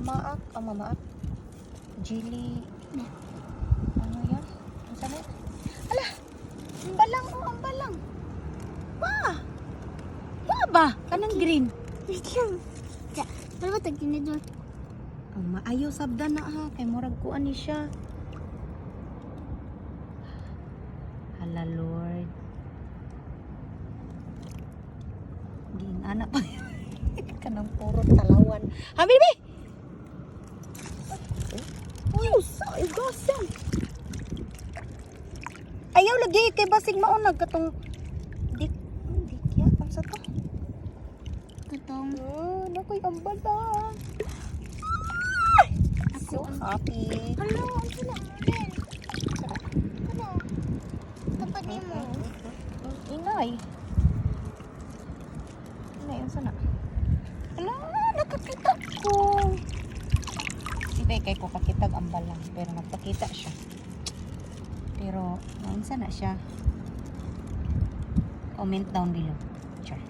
mamaak. Ang mamaak. Jelly. Ano yan? Ang sabi? Ala! Ang balang o, ang balang. Ba! Ba? Kanang green. Wait lang. Pero ba tag-tinidor? Ang maayo sabda na ha. Kay murag kuan ni siya. Hala Lord. Giingana pa. Kanang puro talawan. Ha, baby! Uy, sa igasan. Ayaw lagi kay basig maunag katong dik ya ang sa to. Katong. Oh, nakoy ang bala. So happy. Hello, ang sila mo rin. Ano? Tapad ni mo. Inay. Inay, ang sana. Ala, nakakita ko. Hindi kay ko kakitag ang balang, pero nagpakita siya. Pero, naunsa na siya. Comment down below. Sure.